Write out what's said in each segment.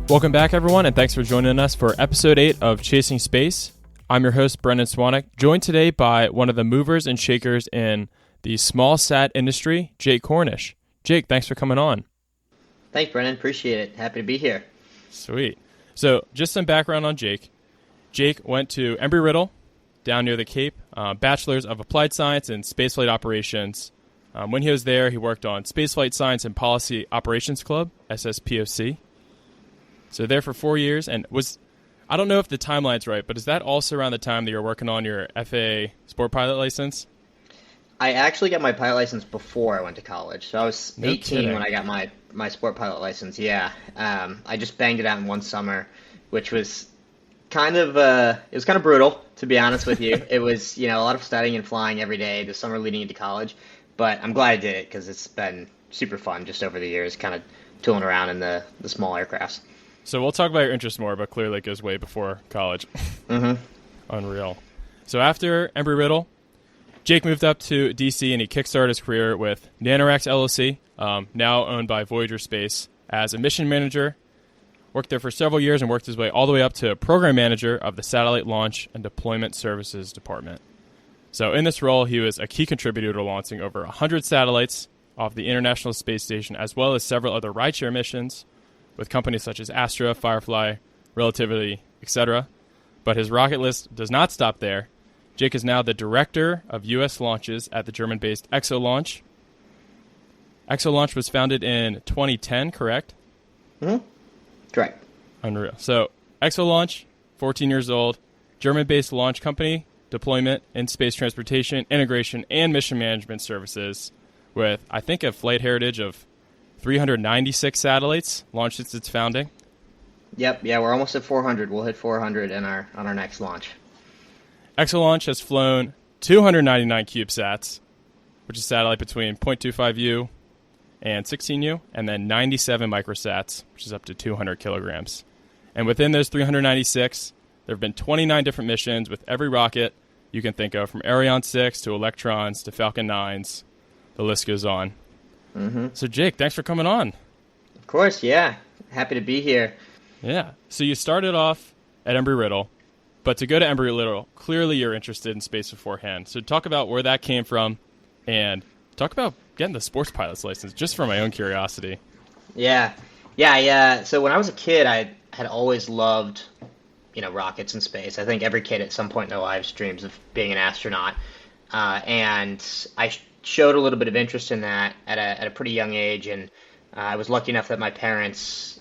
Welcome back, everyone, and thanks for joining us for Episode 8 of Chasing Space. I'm your host, Brendan Swanwick, joined today by one of the movers and shakers in the small sat industry, Jake Cornish. Jake, thanks for coming on. Thanks, Brendan. Appreciate it. Happy to be here. Sweet. So, just some background on Jake. Jake went to Embry-Riddle down near the Cape, Bachelor's of Applied Science in Spaceflight Operations. When he was there, he worked on Spaceflight Science and Policy Operations Club, SSPOC. So there for 4 years, and I don't know if the timeline's right, but is that also around the time that you're working on your FAA sport pilot license? I actually got my pilot license before I went to college. So I was 18 when I got my sport pilot license, yeah. I just banged it out in one summer, which was kind of brutal, to be honest with you. It was, a lot of studying and flying every day the summer leading into college. But I'm glad I did it because it's been super fun just over the years, kind of tooling around in the small aircrafts. So we'll talk about your interest more, but clearly it goes way before college. Mm-hmm. Unreal. So after Embry-Riddle, Jake moved up to DC and he kickstarted his career with Nanoracks LLC, now owned by Voyager Space, as a mission manager. Worked there for several years and worked his way all the way up to program manager of the Satellite Launch and Deployment Services Department. So in this role, he was a key contributor to launching over 100 satellites off the International Space Station, as well as several other rideshare missions with companies such as Astra, Firefly, Relativity, etc. But his rocket list does not stop there. Jake is now the director of U.S. launches at the German-based ExoLaunch. ExoLaunch was founded in 2010, correct? Mm-hmm. Correct. Unreal. So ExoLaunch, 14 years old, German-based launch company, deployment in space transportation, integration, and mission management services with, I think, a flight heritage of 396 satellites launched since its founding. Yep, yeah, we're almost at 400. We'll hit 400 on our next launch. ExoLaunch has flown 299 CubeSats, which is satellite between 0.25U and 16U, and then 97 microsats, which is up to 200 kilograms. And within those 396, there have been 29 different missions with every rocket you can think of, from Ariane 6 to Electrons to Falcon 9s. The list goes on. Mm-hmm. So, Jake, thanks for coming on. Of course, yeah. Happy to be here. Yeah. So you started off at Embry-Riddle, but to go to Embry-Riddle, clearly you're interested in space beforehand. So talk about where that came from and talk about getting the sports pilot's license, just for my own curiosity. Yeah. So when I was a kid, I had always loved, rockets and space. I think every kid at some point in their lives dreams of being an astronaut. And I showed a little bit of interest in that at a pretty young age, and I was lucky enough that my parents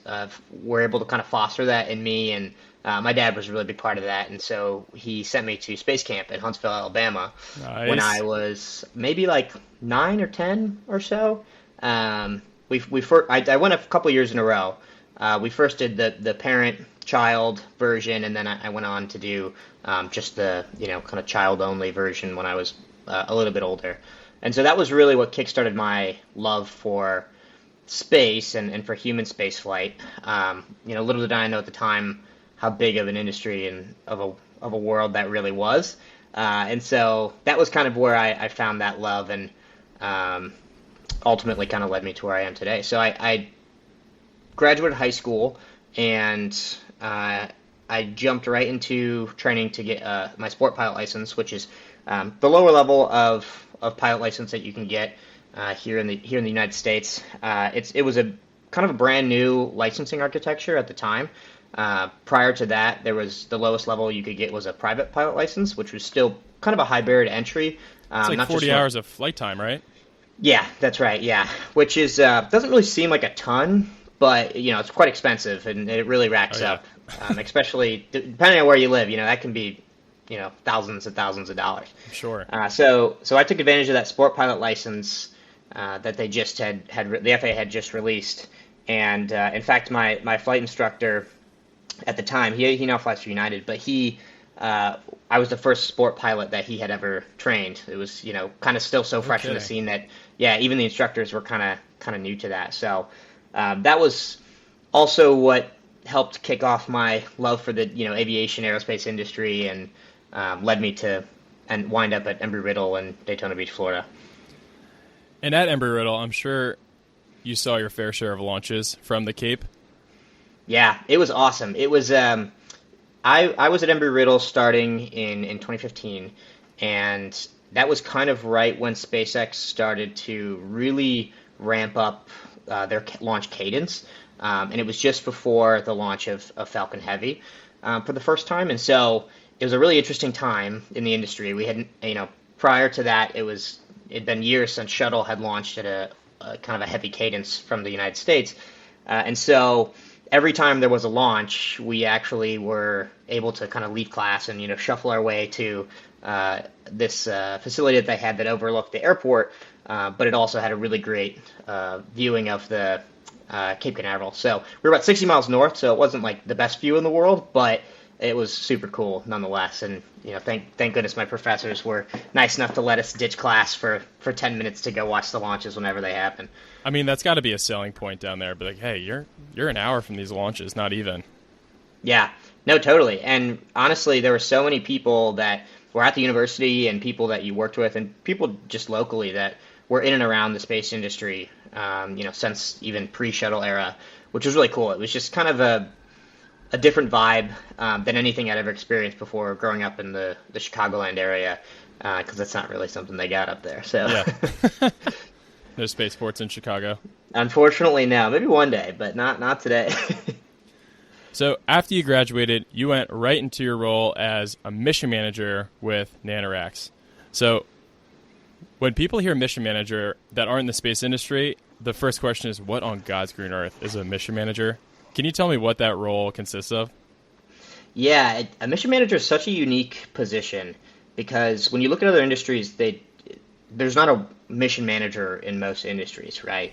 were able to kind of foster that in me, and my dad was a really big part of that, and so he sent me to space camp in Huntsville, Alabama. Nice. When I was maybe like 9 or 10 or so. I went a couple years in a row. We first did the parent-child version, and then I went on to do just the kind of child-only version when I was a little bit older. And so that was really what kickstarted my love for space and for human space flight. Little did I know at the time how big of an industry and of a world that really was. And so that was kind of where I found that love, and ultimately kind of led me to where I am today. So I graduated high school, and I jumped right into training to get my sport pilot license, which is the lower level of pilot license that you can get here in the United States. It was a kind of a brand new licensing architecture at the time. Prior to that, there was the lowest level you could get was a private pilot license, which was still kind of a high barrier to entry. It's like 40 hours of flight time, right? Yeah, that's right. Yeah, which is doesn't really seem like a ton, but it's quite expensive, and it really racks up. Especially depending on where you live. That can be thousands and thousands of dollars. Sure. So I took advantage of that sport pilot license that they just the FAA had just released, and in fact, my flight instructor at the time, he now flies for United, but I was the first sport pilot that he had ever trained. It was kind of still so fresh in the scene that even the instructors were kind of new to that. So that was also what helped kick off my love for the aviation aerospace industry, and led me to and wind up at Embry-Riddle in Daytona Beach, Florida. And at Embry-Riddle, I'm sure you saw your fair share of launches from the Cape. Yeah, it was awesome. It was I was at Embry-Riddle starting in 2015, and that was kind of right when SpaceX started to really ramp up their launch cadence. And it was just before the launch of Falcon Heavy for the first time, and so it was a really interesting time in the industry. We hadn't, prior to that, it'd been years since Shuttle had launched at a kind of a heavy cadence from the United States, and so every time there was a launch, we actually were able to kind of leave class and shuffle our way to this facility that they had that overlooked the airport, but it also had a really great viewing of the Cape Canaveral. So we were about 60 miles north, so it wasn't like the best view in the world, but it was super cool nonetheless. And thank goodness my professors were nice enough to let us ditch class for 10 minutes to go watch the launches whenever they happen. I mean, that's got to be a selling point down there. But like, hey, you're an hour from these launches, not even. Yeah, no, totally. And honestly, there were so many people that were at the university and people that you worked with and people just locally that were in and around the space industry, since even pre-shuttle era, which was really cool. It was just kind of a different vibe than anything I'd ever experienced before growing up in the Chicagoland area, because that's not really something they got up there. So yeah. No spaceports in Chicago. Unfortunately, no. Maybe one day, but not today. So after you graduated, you went right into your role as a mission manager with NanoRacks. So when people hear mission manager that aren't in the space industry, the first question is, what on God's green earth is a mission manager? Can you tell me what that role consists of? Yeah, a mission manager is such a unique position because when you look at other industries, there's not a mission manager in most industries, right?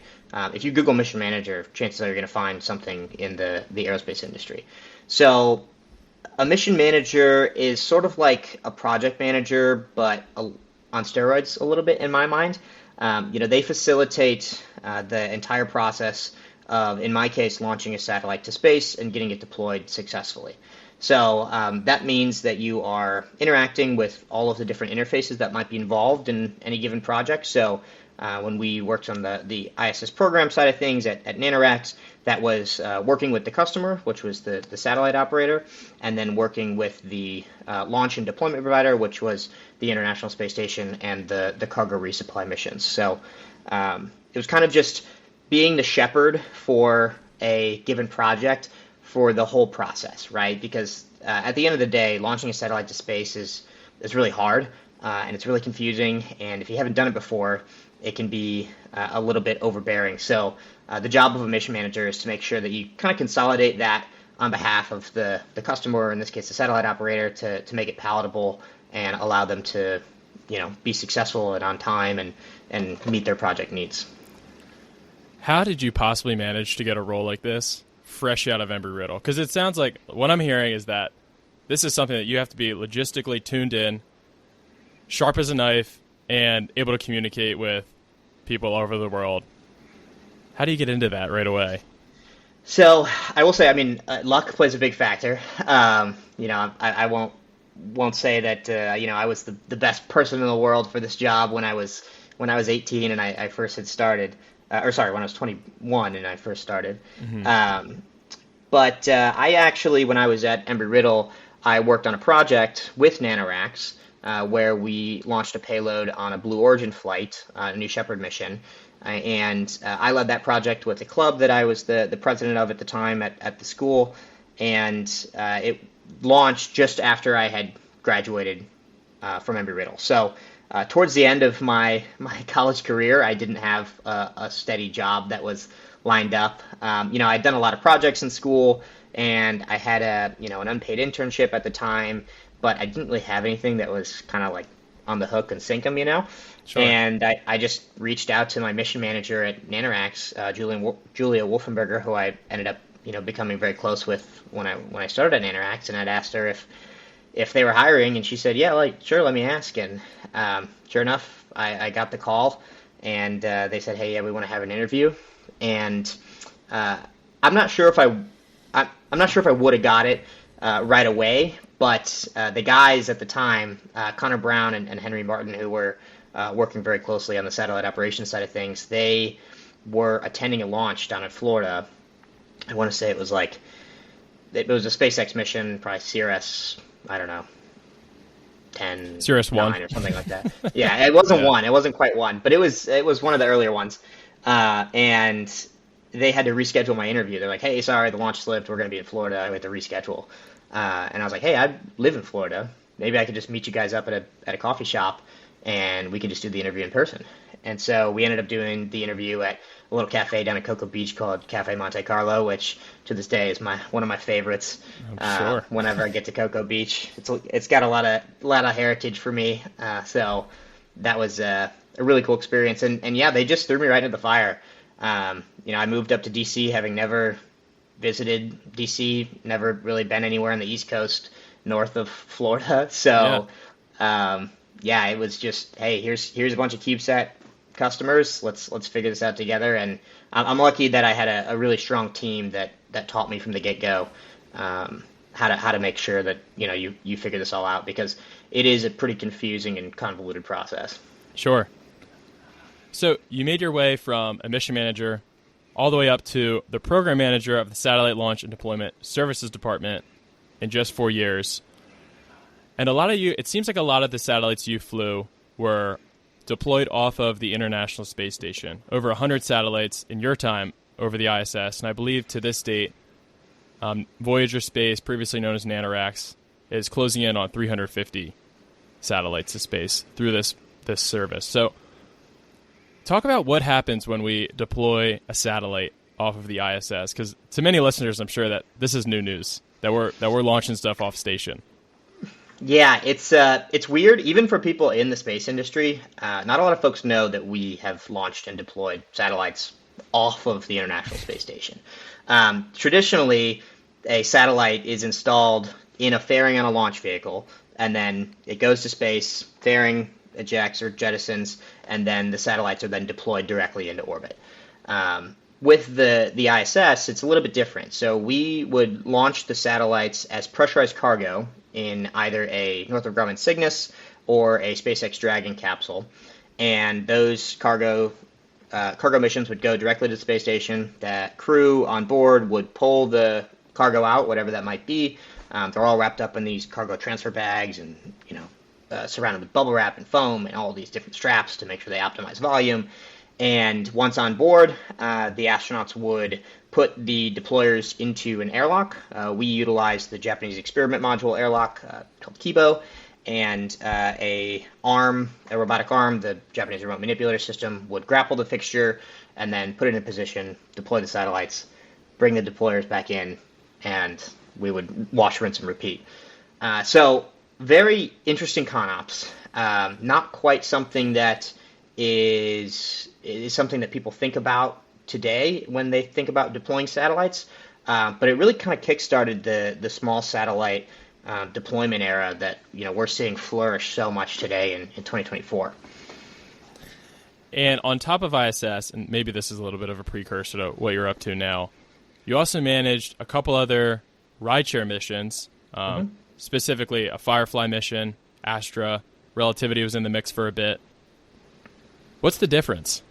If you Google mission manager, chances are you're going to find something in the aerospace industry. So a mission manager is sort of like a project manager, but on steroids a little bit in my mind. They facilitate the entire process of, in my case, launching a satellite to space and getting it deployed successfully. So that means that you are interacting with all of the different interfaces that might be involved in any given project. So when we worked on the ISS program side of things at NanoRacks, that was working with the customer, which was the satellite operator, and then working with the launch and deployment provider, which was the International Space Station and the cargo resupply missions. So it was kind of just being the shepherd for a given project for the whole process, right? Because at the end of the day, launching a satellite to space is really hard, and it's really confusing, and if you haven't done it before, it can be a little bit overbearing. So the job of a mission manager is to make sure that you kind of consolidate that on behalf of the customer, in this case the satellite operator, to make it palatable and allow them to be successful and on time and meet their project needs. How did you possibly manage to get a role like this fresh out of Embry-Riddle? Because it sounds like what I'm hearing is that this is something that you have to be logistically tuned in, sharp as a knife, and able to communicate with people all over the world. How do you get into that right away? So I will say, luck plays a big factor. I won't say that I was the best person in the world for this job when I was 18 and I first had started. When I was 21 and I first started. Mm-hmm. But I actually, when I was at Embry-Riddle, I worked on a project with NanoRacks where we launched a payload on a Blue Origin flight, a New Shepard mission. And I led that project with a club that I was the president of at the time at the school. And it launched just after I had graduated from Embry-Riddle. So towards the end of my college career, I didn't have a steady job that was lined up. I'd done a lot of projects in school, and I had an unpaid internship at the time, but I didn't really have anything that was kind of like on the hook and sinkum, Sure. And I just reached out to my mission manager at NanoRacks, Julia Wolfenberger, who I ended up becoming very close with when I started at NanoRacks, and I'd asked her if they were hiring, and she said, yeah, sure, let me ask. And sure enough, I got the call, and they said, hey, yeah, we want to have an interview. And I'm not sure if I would have got it right away, but the guys at the time, Connor Brown and Henry Martin, who were working very closely on the satellite operations side of things, they were attending a launch down in Florida. I want to say it was like it was a SpaceX mission, probably CRS, I don't know, 10, Cirrus 1 9 or something like that. Yeah, it wasn't Yeah. 1. It wasn't quite 1, but it was one of the earlier ones. And they had to reschedule my interview. They're like, "Hey, sorry, the launch slipped. We're going to be in Florida. We have to reschedule." And I was like, "Hey, I live in Florida. Maybe I could just meet you guys up at a coffee shop, and we could just do the interview in person." And so we ended up doing the interview at a little cafe down at Cocoa Beach called Cafe Monte Carlo, which to this day is one of my favorites. I'm sure. Whenever I get to Cocoa Beach, it's got a lot of heritage for me. So that was a really cool experience. And yeah, they just threw me right into the fire. I moved up to DC, having never visited DC, never really been anywhere on the East Coast north of Florida. So yeah, it was just, hey, here's a bunch of CubeSat customers. Let's figure this out together. And I'm lucky that I had a really strong team that taught me from the get-go how to make sure that you figure this all out, because it is a pretty confusing and convoluted process. Sure. So you made your way from a mission manager all the way up to the program manager of the Satellite Launch and Deployment Services Department in just 4 years. And it seems like a lot of the satellites you flew were deployed off of the International Space Station. Over 100 satellites in your time over the ISS, and I believe to this date, Voyager Space, previously known as NanoRacks, is closing in on 350 satellites to space through this service. So talk about what happens when we deploy a satellite off of the ISS, because to many listeners, I'm sure that this is new news, that we're launching stuff off station. Yeah, it's weird, even for people in the space industry. Not a lot of folks know that we have launched and deployed satellites off of the International Space Station. Traditionally, a satellite is installed in a fairing on a launch vehicle, and then it goes to space, fairing ejects or jettisons, and then the satellites are then deployed directly into orbit. With the ISS, it's a little bit different. So we would launch the satellites as pressurized cargo in either a Northrop Grumman Cygnus or a SpaceX Dragon capsule, and those cargo missions would go directly to the space station. The crew on board would pull the cargo out, whatever that might be. They're all wrapped up in these cargo transfer bags, and surrounded with bubble wrap and foam and all these different straps to make sure they optimize volume. And once on board, the astronauts would put the deployers into an airlock. We utilized the Japanese experiment module airlock called Kibo, and a robotic arm, the Japanese remote manipulator system, would grapple the fixture and then put it in position, deploy the satellites, bring the deployers back in, and we would wash, rinse, and repeat. So very interesting ConOps. Not quite something that is something that people think about today when they think about deploying satellites, but it really kind of kickstarted the small satellite deployment era that we're seeing flourish so much today in 2024. And on top of ISS, and maybe this is a little bit of a precursor to what you're up to now, you also managed a couple other rideshare missions, specifically a Firefly mission, Astra, Relativity was in the mix for a bit. What's the difference?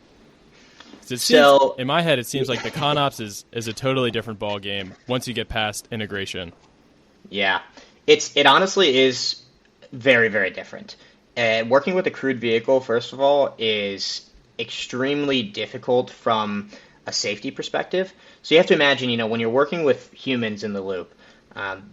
In my head, it seems like the ConOps is a totally different ball game once you get past integration. Yeah, it honestly is very, very different. Working with a crewed vehicle, first of all, is extremely difficult from a safety perspective. So you have to imagine, when you're working with humans in the loop,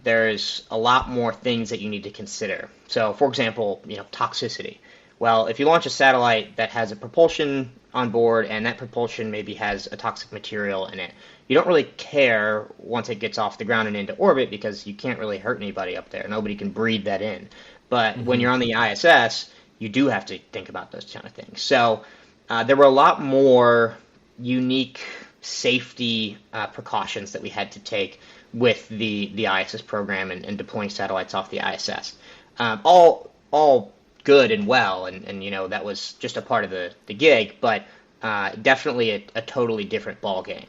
there's a lot more things that you need to consider. So, for example, toxicity. Well, if you launch a satellite that has a propulsion on board and that propulsion maybe has a toxic material in it, you don't really care once it gets off the ground and into orbit because you can't really hurt anybody up there. Nobody can breathe that in. But when you're on the ISS, you do have to think about those kind of things. So there were a lot more unique safety precautions that we had to take with the ISS program and deploying satellites off the ISS. All good and well, and that was just a part of the gig, but definitely a totally different ball game.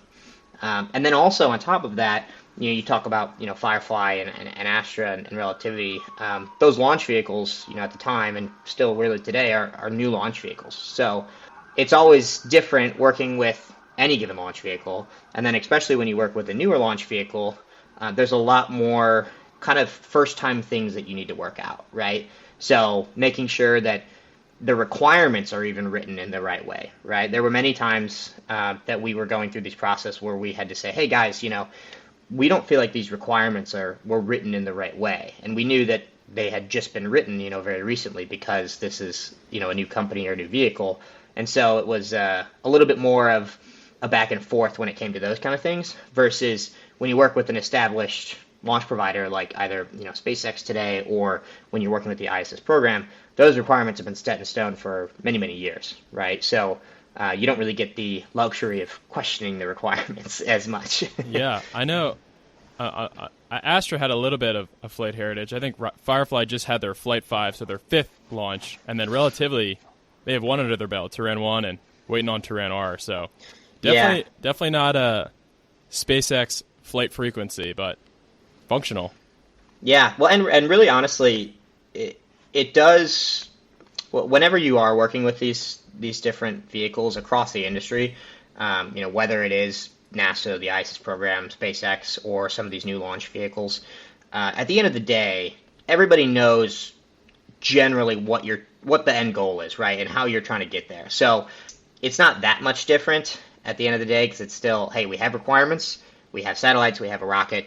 And then also on top of that, you talk about Firefly and Astra and Relativity. Those launch vehicles, at the time and still really today are new launch vehicles. So it's always different working with any given launch vehicle, and then especially when you work with a newer launch vehicle, there's a lot more kind of first-time things that you need to work out, right? So making sure that the requirements are even written in the right way, right? There were many times that we were going through this process where we had to say, hey guys, we don't feel like these requirements were written in the right way. And we knew that they had just been written, very recently because this is, a new company or a new vehicle. And so it was a little bit more of a back and forth when it came to those kind of things versus when you work with an established launch provider like either, SpaceX today or when you're working with the ISS program, those requirements have been set in stone for many, many years, right? So you don't really get the luxury of questioning the requirements as much. Yeah, I know. Astra had a little bit of a flight heritage. I think Firefly just had their Flight 5, so their 5th launch, and then relatively, they have one under their belt, Terran 1, and waiting on Terran R. So definitely not a SpaceX flight frequency, but functional. Yeah, well, and really honestly, it does. Whenever you are working with these different vehicles across the industry, whether it is NASA, the ISIS program, SpaceX, or some of these new launch vehicles, at the end of the day, everybody knows generally what the end goal is, right, and how you're trying to get there. So it's not that much different at the end of the day because it's still, hey, we have requirements, we have satellites, we have a rocket.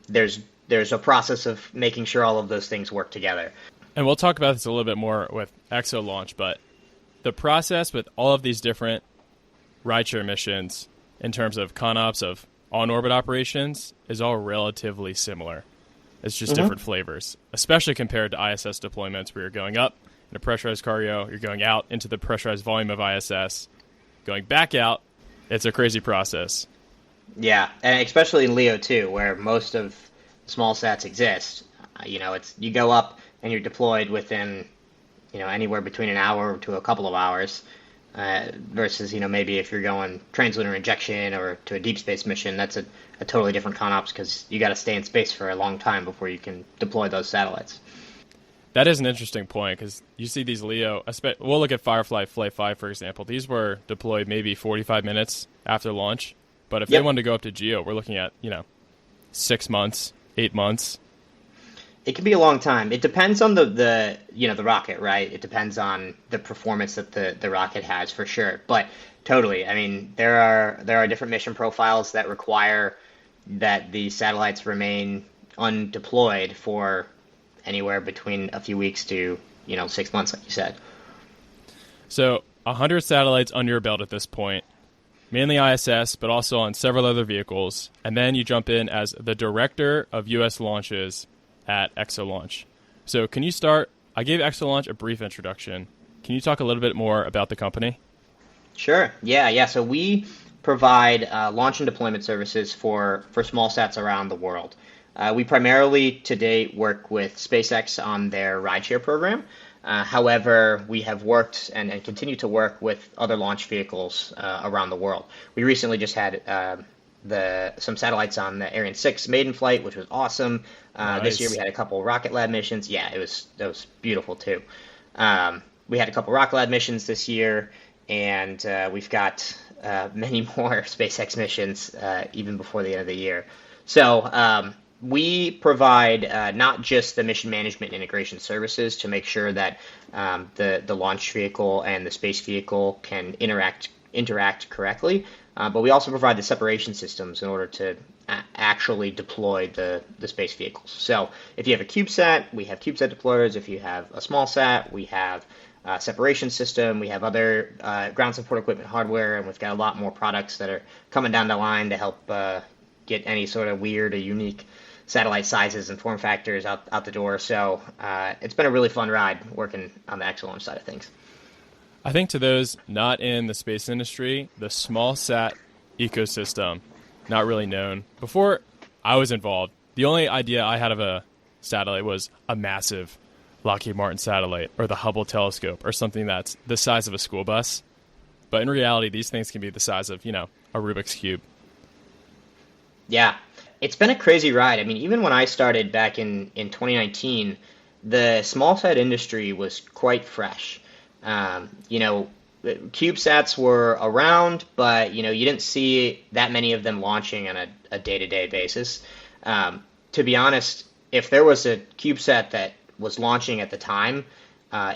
There's a process of making sure all of those things work together. And we'll talk about this a little bit more with EXO launch, but the process with all of these different rideshare missions in terms of ConOps of on-orbit operations is all relatively similar. It's just different flavors, especially compared to ISS deployments where you're going up in a pressurized cargo, you're going out into the pressurized volume of ISS, going back out. It's a crazy process. Yeah, and especially in LEO 2, where most of small sats exist. It's you go up and you're deployed within, anywhere between an hour to a couple of hours, versus, maybe if you're going translunar injection or to a deep space mission, that's a totally different ConOps because you got to stay in space for a long time before you can deploy those satellites. That is an interesting point because you see these LEO, we'll look at Firefly Flight 5, for example. These were deployed maybe 45 minutes after launch. But if they wanted to go up to GEO, we're looking at, 6 months, 8 months. It can be a long time. It depends on the rocket, right? It depends on the performance that the rocket has for sure. But totally, I mean, there are different mission profiles that require that the satellites remain undeployed for anywhere between a few weeks to 6 months, like you said. So 100 satellites under your belt at this point. Mainly ISS, but also on several other vehicles. And then you jump in as the director of U.S. launches at EXO Launch. So can you start? I gave EXO Launch a brief introduction. Can you talk a little bit more about the company? Sure. Yeah. So we provide launch and deployment services for small sats around the world. We primarily to date work with SpaceX on their rideshare program. However, we have worked and continue to work with other launch vehicles around the world. We recently just had some satellites on the Ariane 6 maiden flight, which was awesome. Nice. This year we had a couple Rocket Lab missions. Yeah, that was beautiful too. We had a couple Rocket Lab missions this year, and we've got many more SpaceX missions even before the end of the year. So we provide not just the mission management and integration services to make sure that the launch vehicle and the space vehicle can interact correctly, but we also provide the separation systems in order to actually deploy the space vehicles. So if you have a CubeSat, we have CubeSat deployers. If you have a small sat, we have a separation system. We have other ground support equipment hardware, and we've got a lot more products that are coming down the line to help get any sort of weird or unique satellite sizes and form factors out the door. So it's been a really fun ride working on the EXO Launch side of things. I think to those not in the space industry, the small sat ecosystem, not really known. Before I was involved, the only idea I had of a satellite was a massive Lockheed Martin satellite or the Hubble telescope or something that's the size of a school bus. But in reality, these things can be the size of, a Rubik's Cube. Yeah, it's been a crazy ride. I mean, even when I started back in 2019, the small sat industry was quite fresh. CubeSats were around, but you didn't see that many of them launching on a day-to-day basis. To be honest, if there was a CubeSat that was launching at the time,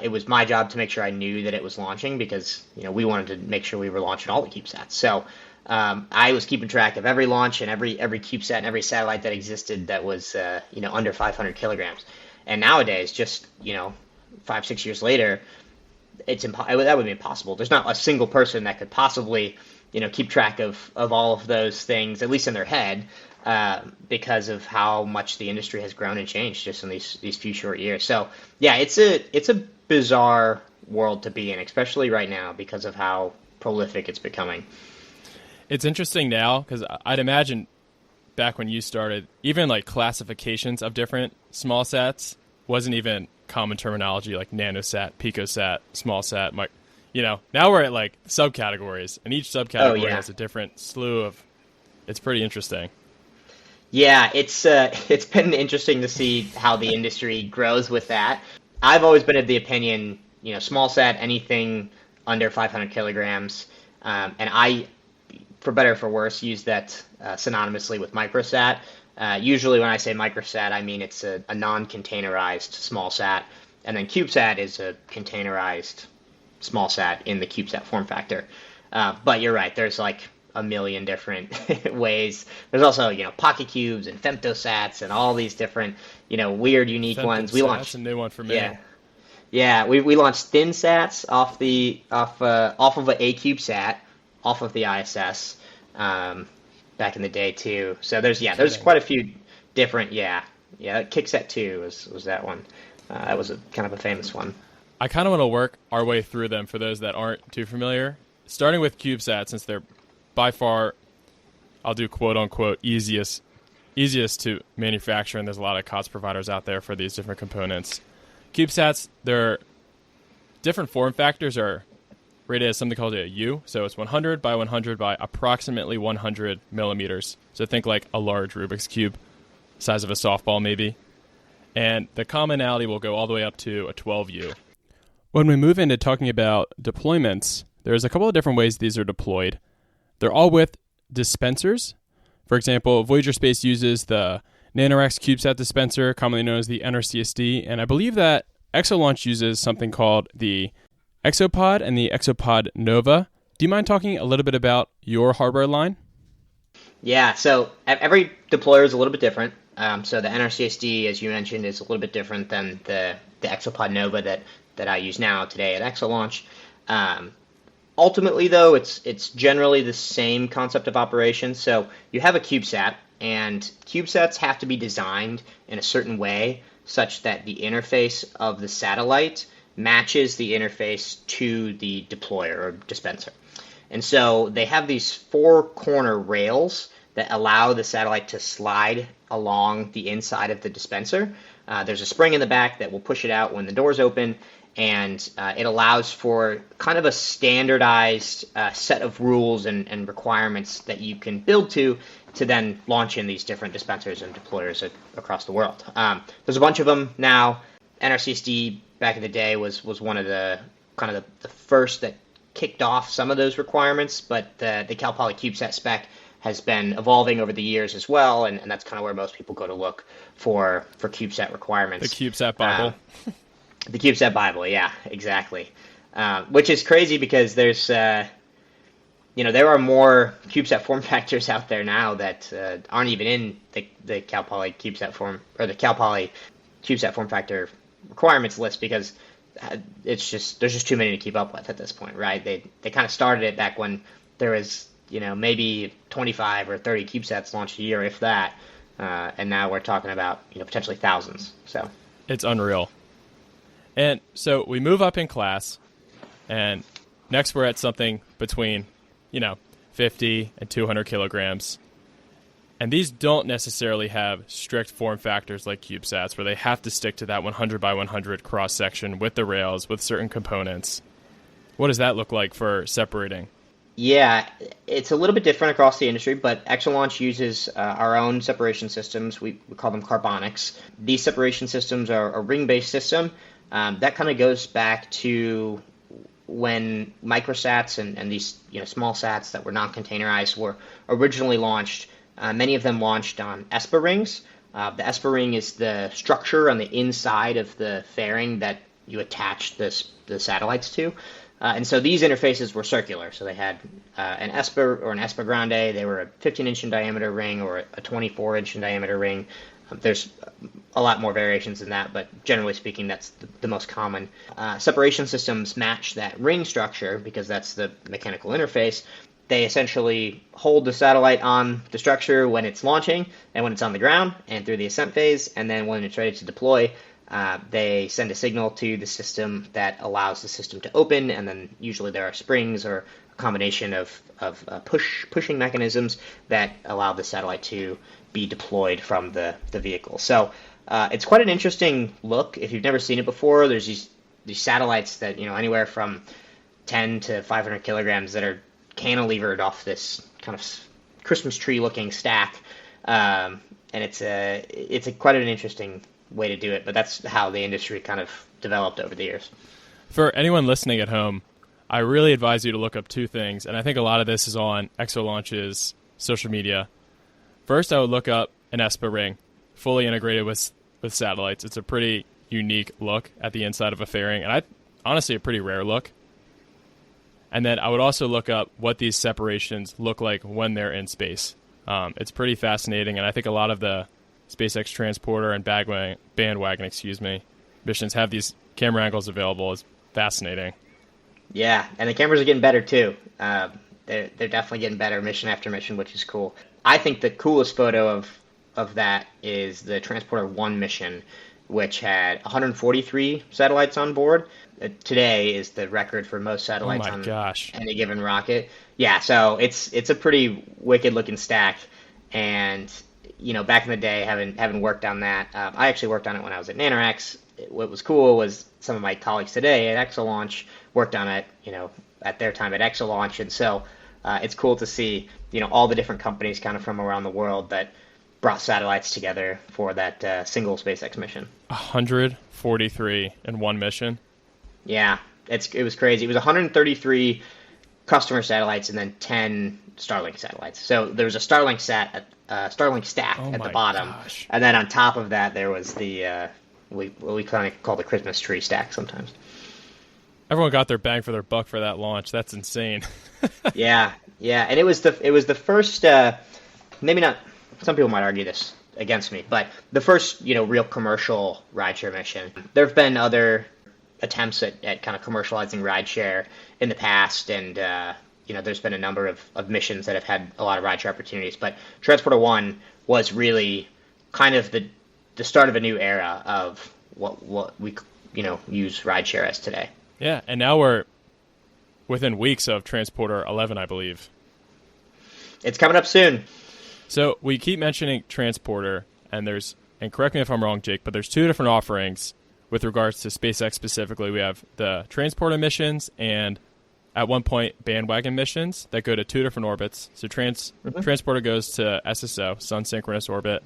it was my job to make sure I knew that it was launching because we wanted to make sure we were launching all the CubeSats. So I was keeping track of every launch and every CubeSat and every satellite that existed that was under 500 kilograms. And nowadays, just 5-6 years later, that would be impossible. There's not a single person that could possibly keep track of all of those things, at least in their head, because of how much the industry has grown and changed just in these few short years. So yeah, it's a bizarre world to be in, especially right now because of how prolific it's becoming. It's interesting now because I'd imagine back when you started, even like classifications of different small sats wasn't even common terminology like nanosat, picosat, small sat. Now we're at like subcategories, and each subcategory has a different slew of. It's pretty interesting. Yeah, it's been interesting to see how the industry grows with that. I've always been of the opinion, small sat, anything under 500 kilograms, and I, for better or for worse, use that synonymously with microsat. Usually when I say microsat, I mean it's a non-containerized small sat, and then CubeSat is a containerized small sat in the CubeSat form factor. But you're right, there's like a million different ways. There's also, pocket cubes and femtosats and all these different, weird, unique ones. We launched that's a new one for me. Yeah. We launched thin sats off of a CubeSat, off of the ISS, back in the day too. So there's quite a few different. Kicksat 2 was that one. That was kind of a famous one. I kind of want to work our way through them for those that aren't too familiar. Starting with CubeSat, since they're by far, I'll do quote-unquote easiest to manufacture, and there's a lot of cost providers out there for these different components. CubeSats, their different form factors are rated as something called a U, so it's 100 by 100 by approximately 100 millimeters. So think like a large Rubik's Cube, size of a softball maybe. And the commonality will go all the way up to a 12U. When we move into talking about deployments, there's a couple of different ways these are deployed. They're all with dispensers. For example, Voyager Space uses the NanoRacks CubeSat dispenser, commonly known as the NRCSD, and I believe that ExoLaunch uses something called the ExoPod and the ExoPod Nova. Do you mind talking a little bit about your hardware line? Yeah, so every deployer is a little bit different. So the NRCSD, as you mentioned, is a little bit different than the ExoPod Nova that I use now today at ExoLaunch. Ultimately, though, it's generally the same concept of operation. So you have a CubeSat, and CubeSats have to be designed in a certain way such that the interface of the satellite matches the interface to the deployer or dispenser. And so they have these 4 corner rails that allow the satellite to slide along the inside of the dispenser. There's a spring in the back that will push it out when the doors open, and it allows for kind of a standardized set of rules and requirements that you can build to then launch in these different dispensers and deployers across the world. There's a bunch of them now. NRCSD back in the day was one of the kind of the first that kicked off some of those requirements, but the Cal Poly CubeSat spec has been evolving over the years as well, and that's kind of where most people go to look for CubeSat requirements. The CubeSat Bible. The CubeSat Bible, yeah, exactly. Which is crazy because there's, there are more CubeSat form factors out there now that aren't even in the Cal Poly CubeSat form, or the Cal Poly CubeSat form factor requirements list, because there's just too many to keep up with at this point, right? They kind of started it back when there was maybe 25 or 30 CubeSats launched a year, if that, and now we're talking about potentially thousands. So it's unreal. And so we move up in class, and next we're at something between 50 and 200 kilograms. And these don't necessarily have strict form factors like CubeSats, where they have to stick to that 100 by 100 cross section with the rails, with certain components. What does that look like for separating? Yeah, it's a little bit different across the industry, but ExoLaunch uses our own separation systems. We call them carbonics. These separation systems are a ring-based system. That kind of goes back to when microsats and these small sats that were non-containerized were originally launched Many of them launched on ESPA rings. The ESPA ring is the structure on the inside of the fairing that you attach the satellites to. And so these interfaces were circular. So they had an ESPA or an ESPA Grande. They were a 15-inch in diameter ring or a 24-inch in diameter ring. There's a lot more variations than that, but generally speaking, that's the most common. Separation systems match that ring structure because that's the mechanical interface. They essentially hold the satellite on the structure when it's launching and when it's on the ground and through the ascent phase, and then when it's ready to deploy, they send a signal to the system that allows the system to open, and then usually there are springs or a combination of pushing mechanisms that allow the satellite to be deployed from the vehicle. So it's quite an interesting look. If you've never seen it before, there's these satellites that, anywhere from 10 to 500 kilograms that are cantilevered off this kind of Christmas tree looking stack. And it's quite an interesting way to do it, but that's how the industry kind of developed over the years. For anyone listening at home, I really advise you to look up two things, and I think a lot of this is on ExoLaunch's social media. First, I would look up an ESPA ring, fully integrated with satellites. It's a pretty unique look at the inside of a fairing, and honestly a pretty rare look. And then I would also look up what these separations look like when they're in space. It's pretty fascinating, and I think a lot of the SpaceX transporter and bandwagon missions have these camera angles available. It's fascinating. Yeah, and the cameras are getting better too. They're definitely getting better mission after mission, which is cool. I think the coolest photo of that is the Transporter 1 mission, which had 143 satellites on board. Today is the record for most satellites on any given rocket. Yeah, so it's a pretty wicked looking stack. And back in the day, having worked on that, I actually worked on it when I was at NanoRacks. What was cool was some of my colleagues today at ExoLaunch worked on it, at their time at ExoLaunch, and so it's cool to see, all the different companies kind of from around the world that brought satellites together for that single SpaceX mission. 143 in one mission. Yeah, it was crazy. It was 133 customer satellites and then 10 Starlink satellites. So there was a Starlink stack at the bottom, and then on top of that there was the what we kind of call the Christmas tree stack sometimes. Everyone got their bang for their buck for that launch. That's insane. Yeah, and it was the first, maybe not. Some people might argue this against me, but the first real commercial rideshare mission. There have been other attempts at kind of commercializing rideshare in the past, and there's been a number of missions that have had a lot of rideshare opportunities. But Transporter 1 was really kind of the start of a new era of what we use rideshare as today. Yeah, and now we're within weeks of Transporter 11, I believe. It's coming up soon. So we keep mentioning Transporter, and correct me if I'm wrong, Jake, but there's two different offerings with regards to SpaceX specifically. We have the Transporter missions and, at one point, bandwagon missions that go to two different orbits. So Transporter goes to SSO, Sun Synchronous Orbit,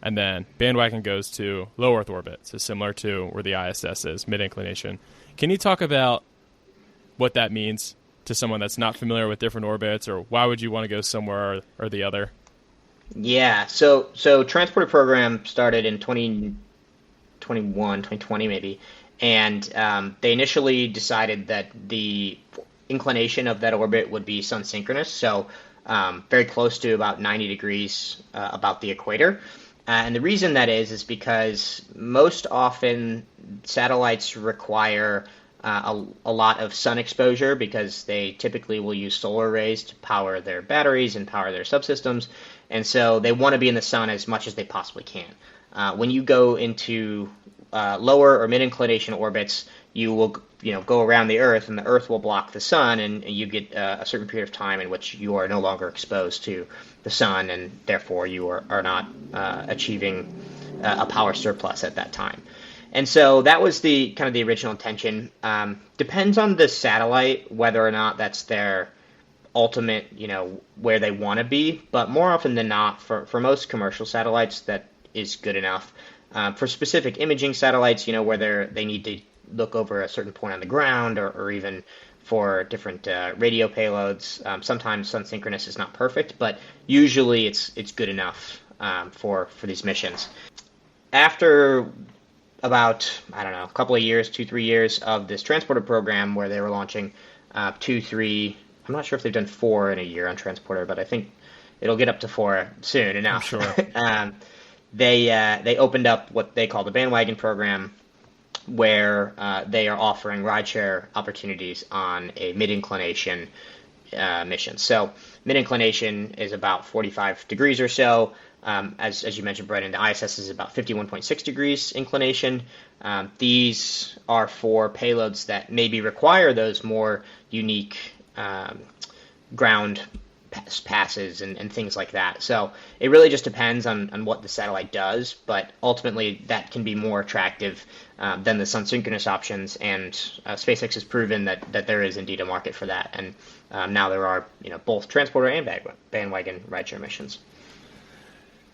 and then bandwagon goes to low Earth orbit, so similar to where the ISS is, mid-inclination. Can you talk about what that means to someone that's not familiar with different orbits, or why would you want to go somewhere or the other? Yeah, so Transporter program started in 2020 maybe, and they initially decided that the inclination of that orbit would be sun synchronous, so very close to about 90 degrees about the equator. And the reason that is because most often satellites require a lot of sun exposure because they typically will use solar rays to power their batteries and power their subsystems. And so they want to be in the sun as much as they possibly can. When you go into lower or mid-inclination orbits, you will go around the Earth, and the Earth will block the sun, and you get a certain period of time in which you are no longer exposed to the sun, and therefore you are not achieving a power surplus at that time. And so that was the kind of the original intention. Depends on the satellite whether or not that's their ultimate, where they want to be. But more often than not, for most commercial satellites, that is good enough. For specific imaging satellites, where they need to look over a certain point on the ground, or even for different radio payloads. Sometimes sun synchronous is not perfect, but usually it's good enough for these missions. After about, I don't know, a couple of years, 2-3 years of this transporter program where they were launching 2, 3. I'm not sure if they've done 4 in a year on transporter, but I think it'll get up to 4 soon enough. I'm sure. They opened up what they call the bandwagon program, where they are offering rideshare opportunities on a mid-inclination mission. So mid-inclination is about 45 degrees or so. As you mentioned, Brendan, the ISS is about 51.6 degrees inclination. These are for payloads that maybe require those more unique ground passes and things like that. So it really just depends on what the satellite does, but ultimately that can be more attractive than the sun synchronous options, and SpaceX has proven that there is indeed a market for that, and now there are both transporter and bandwagon rideshare missions.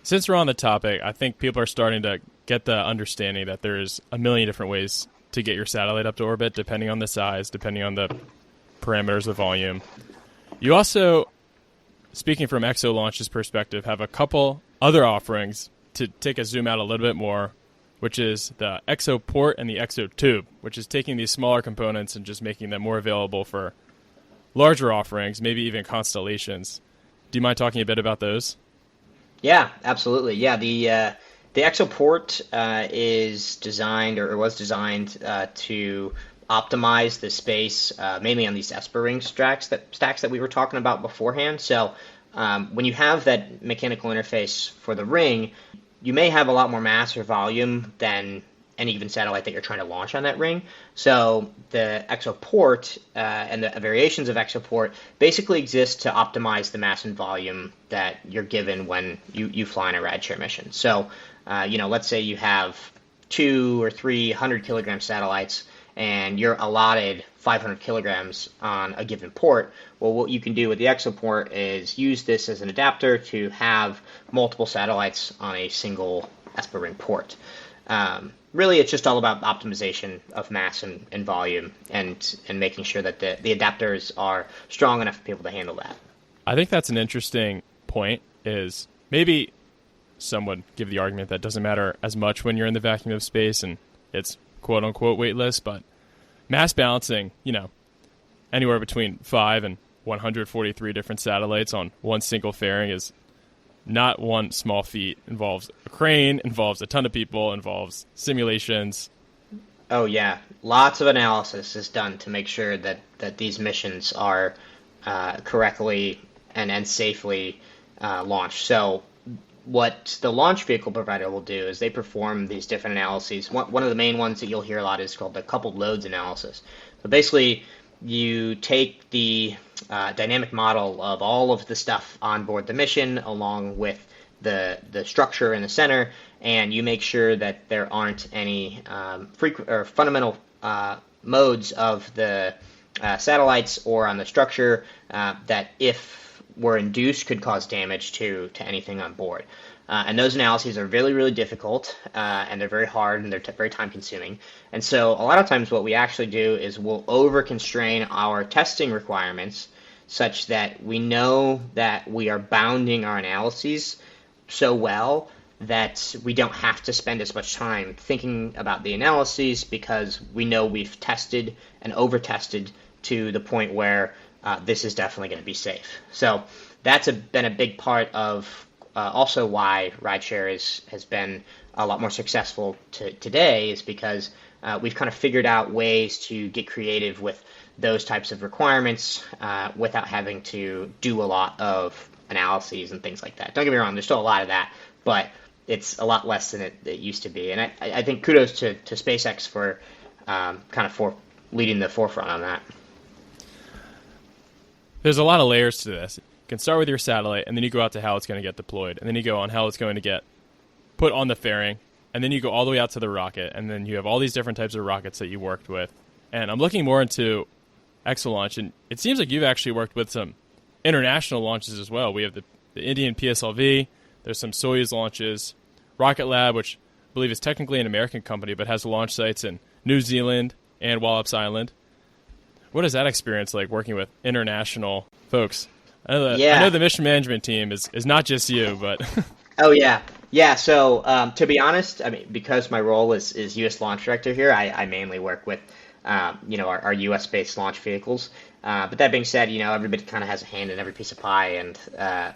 Since we're on the topic, I think people are starting to get the understanding that there's a million different ways to get your satellite up to orbit, depending on the size, depending on the parameters of volume. You also, speaking from Exo Launch's perspective, have a couple other offerings to take a zoom out a little bit more, which is the Exo Port and the Exo Tube, which is taking these smaller components and just making them more available for larger offerings, maybe even constellations. Do you mind talking a bit about those? Yeah, absolutely. Yeah, the Exo Port is designed, or was designed, to optimize the space, mainly on these Esper ring stacks that we were talking about beforehand. So when you have that mechanical interface for the ring, you may have a lot more mass or volume than any given satellite that you're trying to launch on that ring. So the ExoPort and the variations of ExoPort basically exist to optimize the mass and volume that you're given when you fly on a rideshare mission. So, let's say you have 200 or 300 kilogram satellites and you're allotted 500 kilograms on a given port. Well, what you can do with the ExoPort is use this as an adapter to have multiple satellites on a single Esper ring port. Really, it's just all about optimization of mass and volume and making sure that the adapters are strong enough for people to handle that. I think that's an interesting point, is maybe some would give the argument that it doesn't matter as much when you're in the vacuum of space and it's quote-unquote weightless, but mass balancing, anywhere between 5 and 143 different satellites on one single fairing is not one small feat. Involves a crane, involves a ton of people, involves simulations. Oh yeah, lots of analysis is done to make sure that these missions are correctly and safely launched. So what the launch vehicle provider will do is they perform these different analyses. One of the main ones that you'll hear a lot is called the coupled loads analysis. So basically, you take the dynamic model of all of the stuff on board the mission, along with the structure in the center, and you make sure that there aren't any fundamental modes of the satellites or on the structure that, if were induced, could cause damage to anything on board. And those analyses are really, really difficult, and they're very hard, and they're very time-consuming. And so a lot of times what we actually do is we'll over-constrain our testing requirements such that we know that we are bounding our analyses so well that we don't have to spend as much time thinking about the analyses, because we know we've tested and over-tested to the point where this is definitely going to be safe. So that's been a big part of also why rideshare has been a lot more successful today, is because we've kind of figured out ways to get creative with those types of requirements without having to do a lot of analyses and things like that. Don't get me wrong, there's still a lot of that, but it's a lot less than it used to be. And I think kudos to SpaceX for for leading the forefront on that. There's a lot of layers to this. You can start with your satellite, and then you go out to how it's going to get deployed, and then you go on how it's going to get put on the fairing, and then you go all the way out to the rocket, and then you have all these different types of rockets that you worked with. And I'm looking more into Exo Launch, and it seems like you've actually worked with some international launches as well. We have the Indian PSLV, there's some Soyuz launches, Rocket Lab, which I believe is technically an American company, but has launch sites in New Zealand and Wallops Island. What is that experience like working with international folks? I Yeah. know the mission management team is not just you, but Oh yeah, yeah. So to be honest, I mean, because my role is U.S. launch director here, I mainly work with our U.S. based launch vehicles. But that being said, everybody kind of has a hand in every piece of pie, and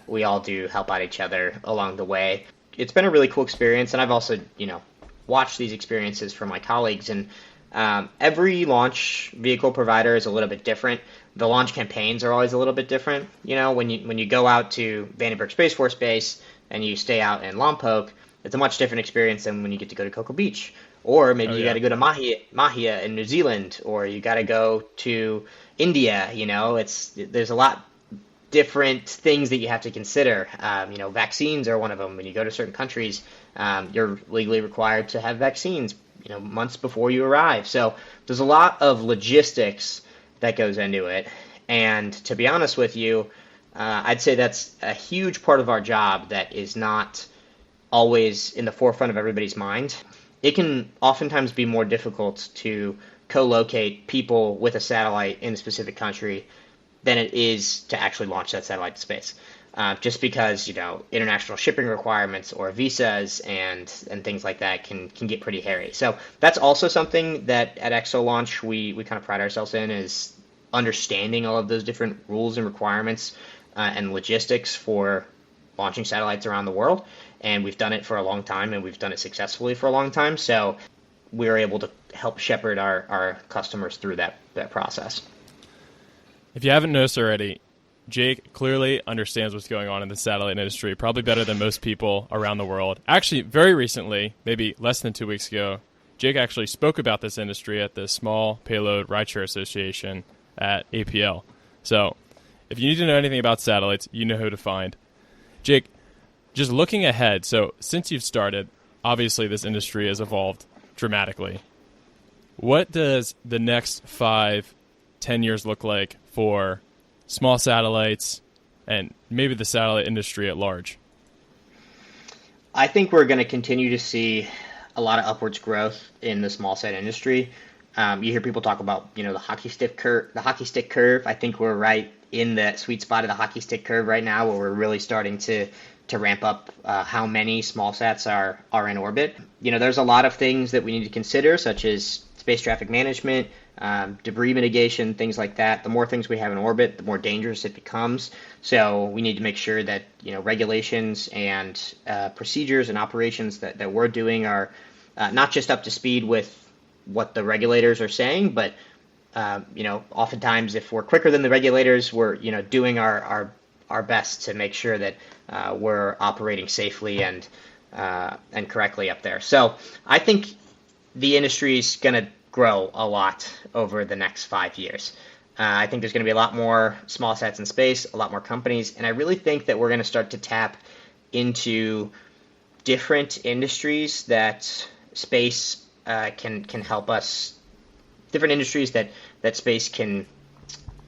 we all do help out each other along the way. It's been a really cool experience, and I've also watched these experiences from my colleagues, and every launch vehicle provider is a little bit different. The launch campaigns are always a little bit different. When you go out to Vandenberg Space Force Base and you stay out in Lompoc, it's a much different experience than when you get to go to Cocoa Beach. Or maybe you got to go to Mahia in New Zealand, or you got to go to India. There's a lot different things that you have to consider. Vaccines are one of them. When you go to certain countries, you're legally required to have vaccines, months before you arrive. So there's a lot of logistics that goes into it. And to be honest with you, I'd say that's a huge part of our job that is not always in the forefront of everybody's mind. It can oftentimes be more difficult to co-locate people with a satellite in a specific country than it is to actually launch that satellite to space. Just because, international shipping requirements or visas and things like that can get pretty hairy. So that's also something that at Exo Launch we kind of pride ourselves in, is understanding all of those different rules and requirements and logistics for launching satellites around the world. And we've done it for a long time, and we've done it successfully for a long time. So we're able to help shepherd our customers through that process. if you haven't noticed already, Jake clearly understands what's going on in the satellite industry, probably better than most people around the world. Actually, very recently, maybe less than 2 weeks ago, Jake actually spoke about this industry at the Small Payload Rideshare Association at APL. So if you need to know anything about satellites, you know who to find. Jake, just looking ahead, so since you've started, obviously this industry has evolved dramatically. What does the next 5, 10 years look like for small satellites and maybe the satellite industry at large? I think we're going to continue to see a lot of upwards growth in the small sat industry. You hear people talk about, the hockey stick curve. I think we're right in that sweet spot of the hockey stick curve right now, where we're really starting to ramp up how many small sats are in orbit. There's a lot of things that we need to consider, such as space traffic management, debris mitigation, things like that. The more things we have in orbit, the more dangerous it becomes. So we need to make sure that regulations and procedures and operations that we're doing are not just up to speed with what the regulators are saying, but oftentimes if we're quicker than the regulators, we're doing our best to make sure that we're operating safely and correctly up there. So I think the industry is going to grow a lot over the next 5 years. I think there's going to be a lot more small sats in space, a lot more companies, and I really think that we're going to start to tap into different industries that space can help us, different industries that space can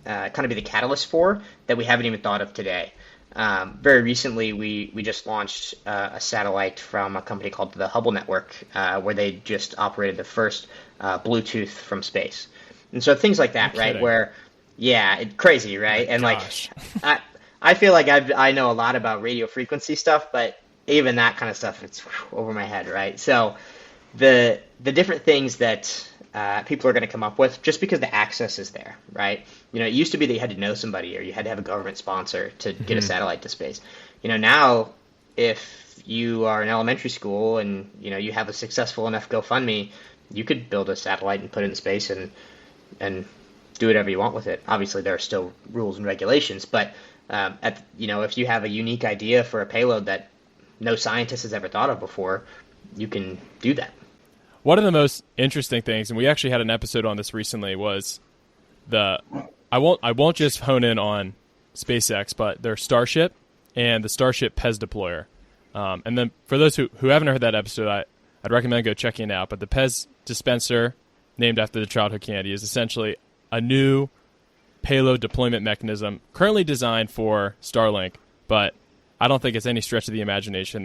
kind of be the catalyst for that we haven't even thought of today. Very recently, we just launched a satellite from a company called the Hubble Network, where they just operated the first Bluetooth from space. And so things like that, right? Where, crazy, right? And Gosh. I feel like I know a lot about radio frequency stuff, but even that kind of stuff, it's over my head, right? So the different things that people are going to come up with, just because the access is there, right? It used to be that you had to know somebody or you had to have a government sponsor to get a satellite to space. Now, if you are in elementary school and you have a successful enough GoFundMe, you could build a satellite and put it in space and do whatever you want with it. Obviously, there are still rules and regulations, but if you have a unique idea for a payload that no scientist has ever thought of before, you can do that. One of the most interesting things, and we actually had an episode on this recently, was I won't just hone in on SpaceX, but their Starship and the Starship PEZ deployer. And then for those who haven't heard that episode, I'd recommend go checking it out. But the PEZ dispenser, named after the childhood candy, is essentially a new payload deployment mechanism currently designed for Starlink, but I don't think it's any stretch of the imagination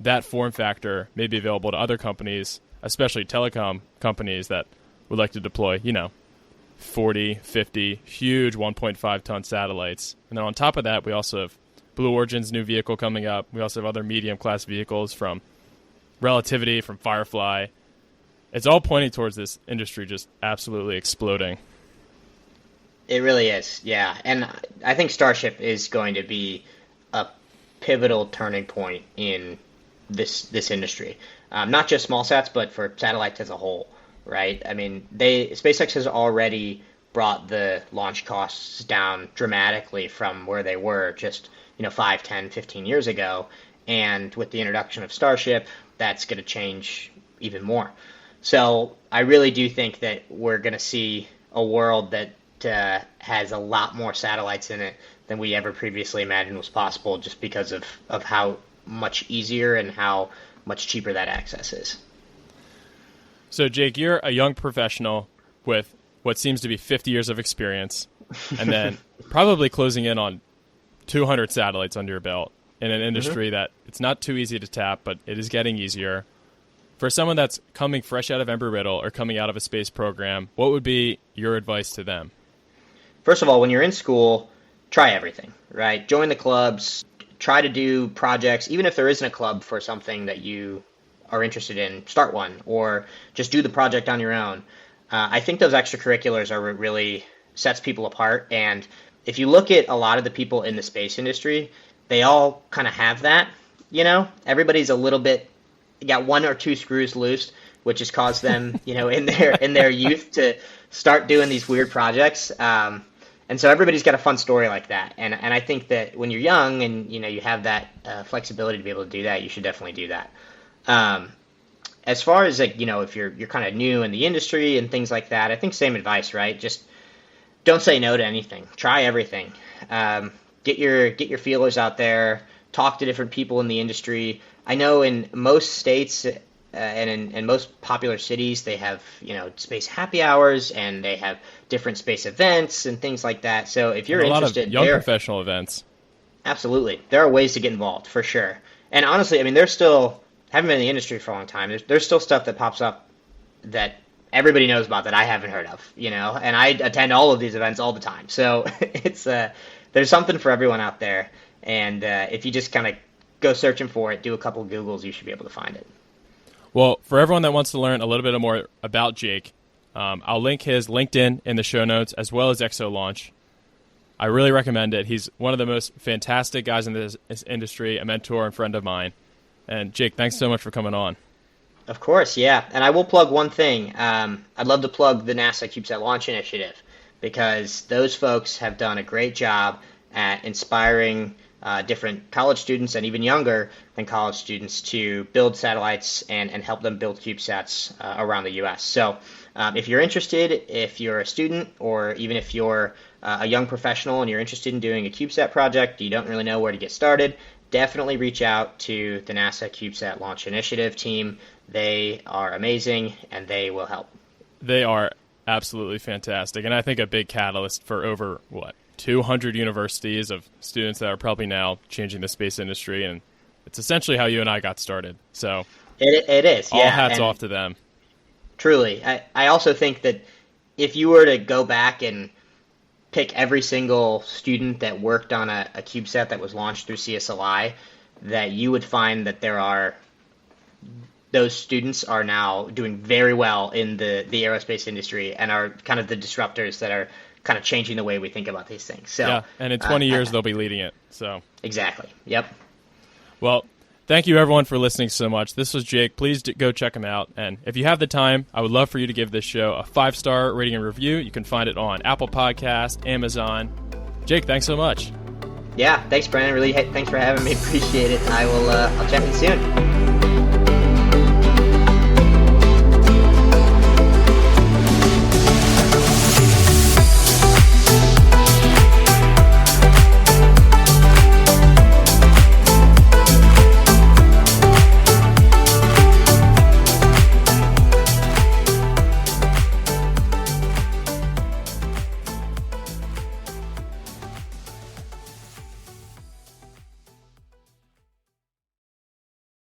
that form factor may be available to other companies, especially telecom companies that would like to deploy, 40, 50, huge 1.5 ton satellites. And then on top of that, we also have Blue Origin's new vehicle coming up. We also have other medium class vehicles from Relativity, from Firefly. It's all pointing towards this industry just absolutely exploding. It really is, yeah. And I think Starship is going to be a pivotal turning point in this industry. Not just small sats, but for satellites as a whole, right? I mean, SpaceX has already brought the launch costs down dramatically from where they were just 5, 10, 15 years ago. And with the introduction of Starship, that's going to change even more. So I really do think that we're going to see a world that has a lot more satellites in it than we ever previously imagined was possible, just because of how much easier and how much cheaper that access is. So, Jake, you're a young professional with what seems to be 50 years of experience, and then probably closing in on 200 satellites under your belt in an industry that it's not too easy to tap, but it is getting easier. For someone that's coming fresh out of Embry-Riddle or coming out of a space program, what would be your advice to them? First of all, when you're in school, try everything, right? Join the clubs, try to do projects, even if there isn't a club for something that you are interested in, start one, or just do the project on your own. I think those extracurriculars are what really sets people apart. And if you look at a lot of the people in the space industry, they all kind of have that, everybody's a little bit, got one or two screws loose, which has caused them, in their youth to start doing these weird projects. And so everybody's got a fun story like that. And I think that when you're young and, you have that flexibility to be able to do that, you should definitely do that. As far as if you're kind of new in the industry and things like that, I think same advice, right? Just don't say no to anything. Try everything. Get your feelers out there. Talk to different people in the industry. I know in most states and in most popular cities, they have space happy hours and they have different space events and things like that. So if you're interested, a lot of young professional events. Absolutely, there are ways to get involved for sure. And honestly, I mean, there's still, haven't been in the industry for a long time. There's still stuff that pops up that everybody knows about that I haven't heard of. And I attend all of these events all the time. So it's there's something for everyone out there. And if you just kind of go searching for it, do a couple of Googles, you should be able to find it. Well, for everyone that wants to learn a little bit more about Jake, I'll link his LinkedIn in the show notes as well as Exo Launch. I really recommend it. He's one of the most fantastic guys in this industry, a mentor and friend of mine. And Jake, thanks so much for coming on. Of course, yeah. And I will plug one thing. I'd love to plug the NASA CubeSat Launch Initiative, because those folks have done a great job at inspiring different college students and even younger than college students to build satellites and help them build CubeSats around the U.S. So if you're interested, if you're a student, or even if you're a young professional and you're interested in doing a CubeSat project, you don't really know where to get started, definitely reach out to the NASA CubeSat Launch Initiative team. They are amazing, and they will help. They are absolutely fantastic, and I think a big catalyst for over, 200 universities of students that are probably now changing the space industry, and it's essentially how you and I got started. So it is, all hats off to them. Truly. I also think that if you were to go back and pick every single student that worked on a CubeSat that was launched through CSLI, that you would find that those students are now doing very well in the aerospace industry and are kind of the disruptors that are kind of changing the way we think about these things. So yeah, and in 20 years they'll be leading it. So exactly. Yep. Well, thank you everyone for listening so much. This was Jake. Please go check him out. And if you have the time, I would love for you to give this show a 5-star rating and review. You can find it on Apple Podcasts, Amazon. Jake, thanks so much. Yeah, thanks, Brandon. Really, thanks for having me. Appreciate it. I'll chat with you soon.